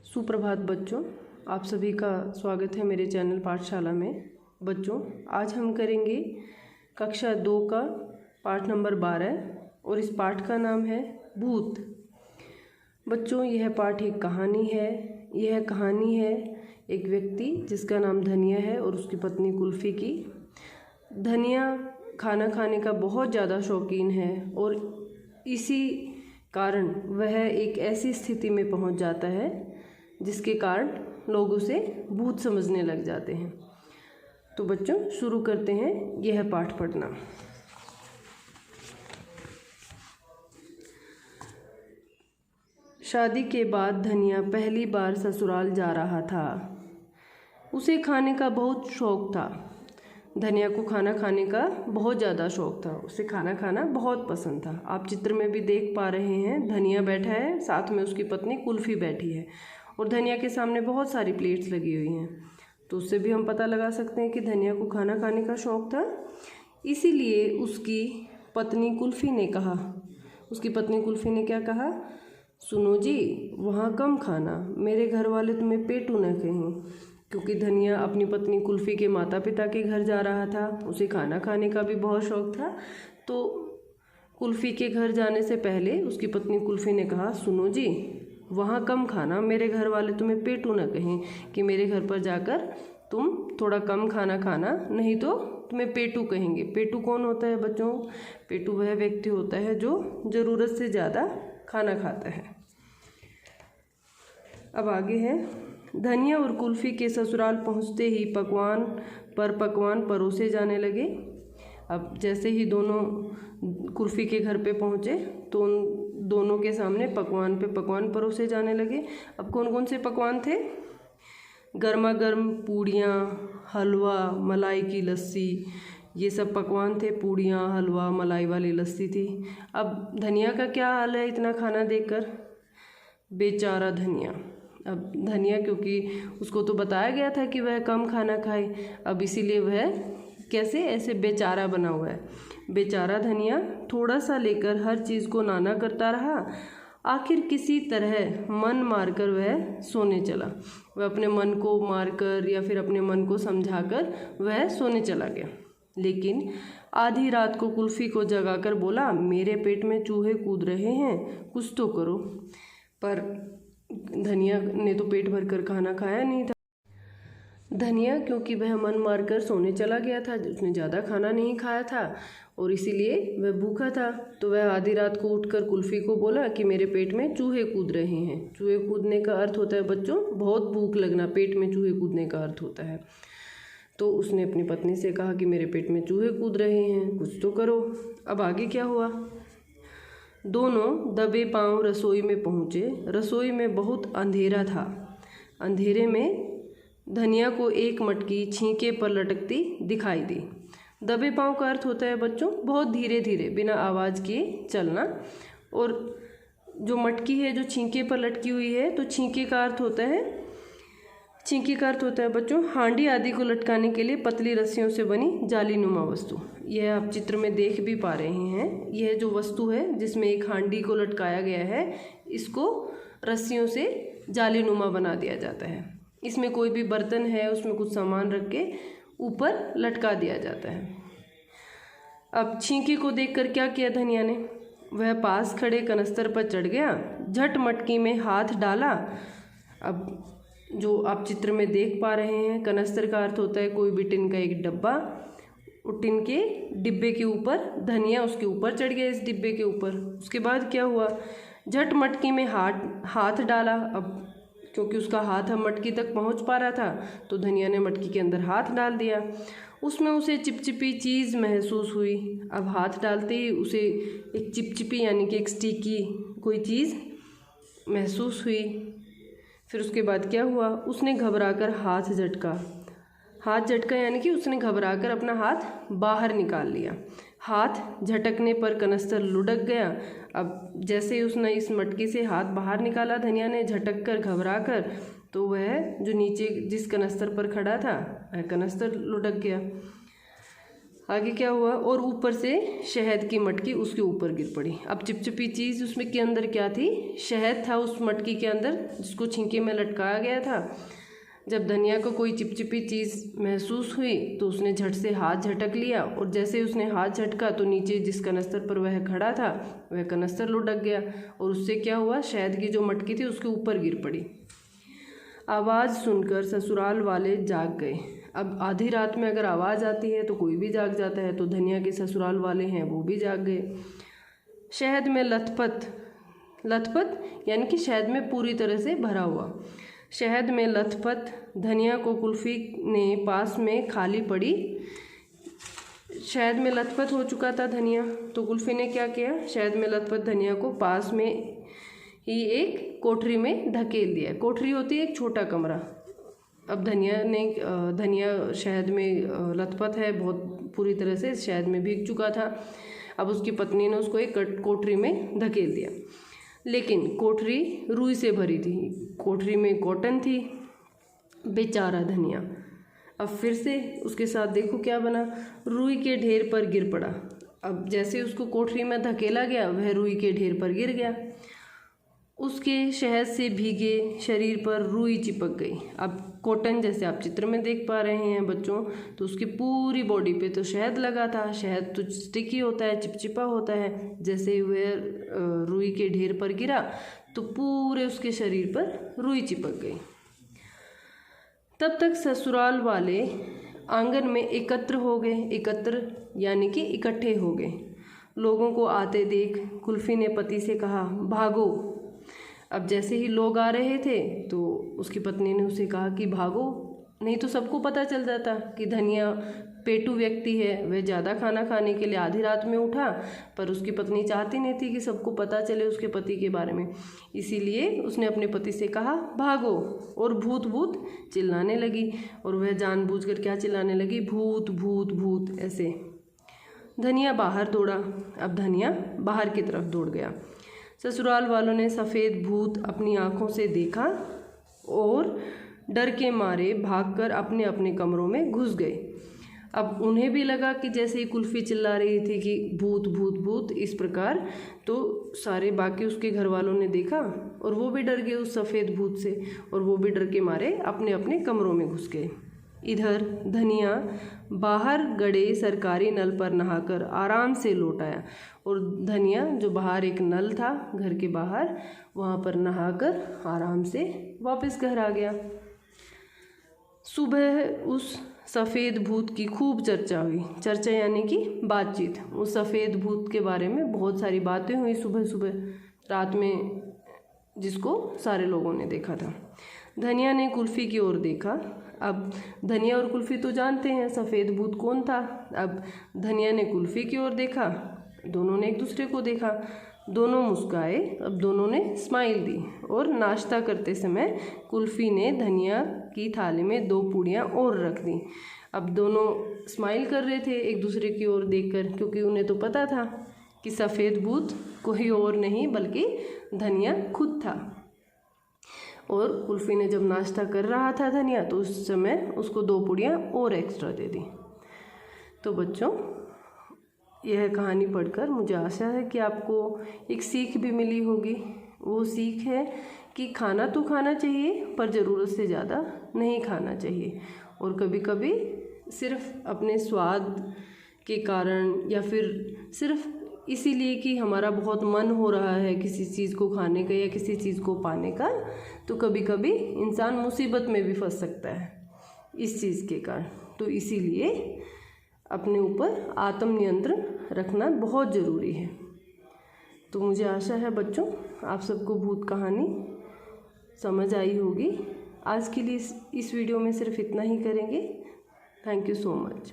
सुप्रभात बच्चों, आप सभी का स्वागत है मेरे चैनल पाठशाला में। बच्चों, आज हम करेंगे कक्षा 2 का पाठ नंबर 12 और इस पाठ का नाम है भूत। बच्चों, यह पाठ एक कहानी है। यह कहानी है एक व्यक्ति जिसका नाम धनिया है और उसकी पत्नी कुल्फ़ी की। धनिया खाना खाने का बहुत ज़्यादा शौकीन है और इसी कारण वह एक ऐसी स्थिति में पहुंच जाता है जिसके कारण लोग उसे भूत समझने लग जाते हैं। तो बच्चों, शुरू करते हैं यह पाठ पढ़ना। शादी के बाद धनिया पहली बार ससुराल जा रहा था। उसे खाने का बहुत शौक था। धनिया को खाना खाने का बहुत ज़्यादा शौक था। उसे खाना खाना बहुत पसंद था। आप चित्र में भी देख पा रहे हैं, धनिया बैठा है, साथ में उसकी पत्नी कुल्फ़ी बैठी है और धनिया के सामने बहुत सारी प्लेट्स लगी हुई हैं। तो उससे भी हम पता लगा सकते हैं कि धनिया को खाना खाने का शौक था। इसीलिए उसकी पत्नी कुल्फ़ी ने क्या कहा, सुनो जी, वहाँ कम खाना, मेरे घर वाले तुम्हें पेटू न कहें। क्योंकि धनिया अपनी पत्नी कुल्फ़ी के माता पिता के घर जा रहा था, उसे खाना खाने का भी बहुत शौक था। तो कुल्फ़ी के घर जाने से पहले उसकी पत्नी कुल्फ़ी ने कहा, सुनो जी, वहाँ कम खाना, मेरे घर वाले तुम्हें पेटू न कहें कि मेरे घर पर जाकर तुम थोड़ा कम खाना खाना, नहीं तो तुम्हें पेटू कहेंगे। पेटू कौन होता है बच्चों? पेटू वह व्यक्ति होता है जो ज़रूरत से ज़्यादा खाना खाता है। अब आगे है, धनिया और कुल्फ़ी के ससुराल पहुंचते ही पकवान परोसे जाने लगे। अब जैसे ही दोनों कुल्फ़ी के घर पे पहुँचे तो उन दोनों के सामने पकवान पे पकवान परोसे जाने लगे। अब कौन कौन से पकवान थे? गर्मा गर्म पूड़ियाँ, हलवा, मलाई की लस्सी, ये सब पकवान थे। पूड़ियाँ, हलवा, मलाई वाली लस्सी थी। अब धनिया का क्या हाल है इतना खाना देखकर? बेचारा धनिया। अब धनिया, क्योंकि उसको तो बताया गया था कि वह कम खाना खाए, अब इसीलिए वह कैसे ऐसे बेचारा बना हुआ है। बेचारा धनिया थोड़ा सा लेकर हर चीज़ को नाना करता रहा। आखिर किसी तरह मन मारकर वह सोने चला। वह अपने मन को मारकर या फिर अपने मन को समझाकर वह सोने चला गया। लेकिन आधी रात को कुल्फ़ी को जगाकर बोला, मेरे पेट में चूहे कूद रहे हैं, कुछ तो करो। पर धनिया ने तो पेट भर कर खाना खाया नहीं था। धनिया, क्योंकि वह मन मारकर सोने चला गया था, उसने ज़्यादा खाना नहीं खाया था और इसीलिए वह भूखा था। तो वह आधी रात को उठकर कुल्फ़ी को बोला कि मेरे पेट में चूहे कूद रहे हैं। चूहे कूदने का अर्थ होता है बच्चों बहुत भूख लगना, पेट में चूहे कूदने का अर्थ होता है। तो उसने अपनी पत्नी से कहा कि मेरे पेट में चूहे कूद रहे हैं, कुछ तो करो। अब आगे क्या हुआ? दोनों दबे पांव रसोई में पहुँचे। रसोई में बहुत अंधेरा था। अंधेरे में धनिया को एक मटकी छींके पर लटकती दिखाई दी। दबे पांव का अर्थ होता है बच्चों बहुत धीरे धीरे बिना आवाज़ किए चलना। और जो मटकी है जो छींके पर लटकी हुई है, तो छींके का अर्थ होता है बच्चों हांडी आदि को लटकाने के लिए पतली रस्सियों से बनी जालीनुमा वस्तु। यह आप चित्र में देख भी पा रहे हैं। यह जो वस्तु है जिसमें एक हांडी को लटकाया गया है, इसको रस्सियों से जालीनुमा बना दिया जाता है। इसमें कोई भी बर्तन है उसमें कुछ सामान रख के ऊपर लटका दिया जाता है। अब छींके को देखकर क्या किया धनिया ने? वह पास खड़े कनस्तर पर चढ़ गया, झट मटकी में हाथ डाला। अब जो आप चित्र में देख पा रहे हैं, कनस्तर का अर्थ होता है कोई भी टिन का एक डब्बा। टिन के डिब्बे के ऊपर धनिया उसके ऊपर चढ़ गया, इस डिब्बे के ऊपर। उसके बाद क्या हुआ? झट मटकी में हाथ डाला। अब क्योंकि उसका हाथ हम मटकी तक पहुंच पा रहा था, तो धनिया ने मटकी के अंदर हाथ डाल दिया। उसमें उसे चिपचिपी चीज़ महसूस हुई। अब हाथ डालते ही उसे एक चिपचिपी यानी कि एक स्टिकी कोई चीज़ महसूस हुई। फिर उसके बाद क्या हुआ? उसने घबराकर हाथ झटका यानी कि उसने घबराकर अपना हाथ बाहर निकाल लिया। हाथ झटकने पर कनस्तर लुढ़क गया। अब जैसे ही उसने इस मटकी से हाथ बाहर निकाला धनिया ने, झटक कर घबरा कर, तो वह जो नीचे जिस कनस्तर पर खड़ा था वह कनस्तर लुढ़क गया। आगे क्या हुआ, और ऊपर से शहद की मटकी उसके ऊपर गिर पड़ी। अब चिपचिपी चीज़ उसमें के अंदर क्या थी, शहद था उस मटकी के अंदर, जिसको छिंके में लटकाया गया था। जब धनिया को कोई चिपचिपी चीज़ महसूस हुई तो उसने झट से हाथ झटक लिया, और जैसे उसने हाथ झटका तो नीचे जिस कनस्तर पर वह खड़ा था वह कनस्तर लुढ़क गया, और उससे क्या हुआ, शहद की जो मटकी थी उसके ऊपर गिर पड़ी। आवाज़ सुनकर ससुराल वाले जाग गए। अब आधी रात में अगर आवाज़ आती है तो कोई भी जाग जाता है, तो धनिया के ससुराल वाले हैं वो भी जाग गए। शहद में लथपथ यानी कि शहद में पूरी तरह से भरा हुआ, शहद में लथपथ धनिया को कुल्फ़ी ने पास में खाली पड़ी, शहद में लथपथ हो चुका था धनिया, तो कुल्फ़ी ने क्या किया, शहद में लथपथ धनिया को पास में ही एक कोठरी में धकेल दिया। कोठरी होती है एक छोटा कमरा। अब धनिया शहद में लथपथ है, बहुत पूरी तरह से शहद में भीग चुका था। अब उसकी पत्नी ने उसको एक कोठरी में धकेल दिया, लेकिन कोठरी रुई से भरी थी, कोठरी में कॉटन थी। बेचारा धनिया अब फिर से उसके साथ देखो क्या बना, रुई के ढेर पर गिर पड़ा। अब जैसे उसको कोठरी में धकेला गया वह रुई के ढेर पर गिर गया, उसके शहद से भीगे शरीर पर रुई चिपक गई। अब कॉटन जैसे आप चित्र में देख पा रहे हैं बच्चों, तो उसकी पूरी बॉडी पे तो शहद लगा था। शहद तो स्टिकी होता है, चिपचिपा होता है। जैसे वह रुई के ढेर पर गिरा तो पूरे उसके शरीर पर रुई चिपक गई। तब तक ससुराल वाले आंगन में एकत्र हो गए। एकत्र यानी कि इकट्ठे हो गए। लोगों को आते देख कुल्फ़ी ने पति से कहा, भागो। अब जैसे ही लोग आ रहे थे तो उसकी पत्नी ने उसे कहा कि भागो, नहीं तो सबको पता चल जाता कि धनिया पेटू व्यक्ति है, वह ज़्यादा खाना खाने के लिए आधी रात में उठा। पर उसकी पत्नी चाहती नहीं थी कि सबको पता चले उसके पति के बारे में, इसीलिए उसने अपने पति से कहा भागो, और भूत भूत चिल्लाने लगी। और वह जानबूझकर क्या चिल्लाने लगी, भूत भूत भूत ऐसे। धनिया बाहर दौड़ा। अब धनिया बाहर की तरफ दौड़ गया। ससुराल वालों ने सफ़ेद भूत अपनी आँखों से देखा और डर के मारे भागकर अपने अपने कमरों में घुस गए। अब उन्हें भी लगा कि जैसे ही कुल्फ़ी चिल्ला रही थी कि भूत भूत भूत इस प्रकार, तो सारे बाकी उसके घर वालों ने देखा और वो भी डर गए उस सफ़ेद भूत से, और वो भी डर के मारे अपने अपने कमरों में घुस गए। इधर धनिया बाहर गड़े सरकारी नल पर नहाकर आराम से लौट आया। और धनिया जो बाहर एक नल था घर के बाहर, वहाँ पर नहाकर आराम से वापस घर आ गया। सुबह उस सफ़ेद भूत की खूब चर्चा हुई। चर्चा यानी कि बातचीत। उस सफ़ेद भूत के बारे में बहुत सारी बातें हुई सुबह सुबह रात में, जिसको सारे लोगों ने देखा था। धनिया ने कुल्फ़ी की ओर देखा। अब धनिया और कुल्फ़ी तो जानते हैं सफ़ेद भूत कौन था। अब धनिया ने कुल्फ़ी की ओर देखा, दोनों ने एक दूसरे को देखा, दोनों मुस्काए। अब दोनों ने स्माइल दी, और नाश्ता करते समय कुल्फ़ी ने धनिया की थाली में 2 पूड़ियाँ और रख दी। अब दोनों स्माइल कर रहे थे एक दूसरे की ओर देखकर, क्योंकि उन्हें तो पता था कि सफ़ेद भूत कोई और नहीं बल्कि धनिया खुद था। और कुल्फ़ी ने जब नाश्ता कर रहा था धनिया, तो उस समय उसको 2 पूड़ियाँ और एक्स्ट्रा दे दी। तो बच्चों, यह कहानी पढ़कर मुझे आशा है कि आपको एक सीख भी मिली होगी। वो सीख है कि खाना तो खाना चाहिए पर ज़रूरत से ज़्यादा नहीं खाना चाहिए, और कभी कभी सिर्फ अपने स्वाद के कारण या फिर सिर्फ इसीलिए कि हमारा बहुत मन हो रहा है किसी चीज़ को खाने का या किसी चीज़ को पाने का, तो कभी कभी इंसान मुसीबत में भी फंस सकता है इस चीज़ के कारण। तो इसीलिए अपने ऊपर आत्म नियंत्रण रखना बहुत ज़रूरी है। तो मुझे आशा है बच्चों आप सबको भूत कहानी समझ आई होगी। आज के लिए इस वीडियो में सिर्फ इतना ही करेंगे। Thank you so much.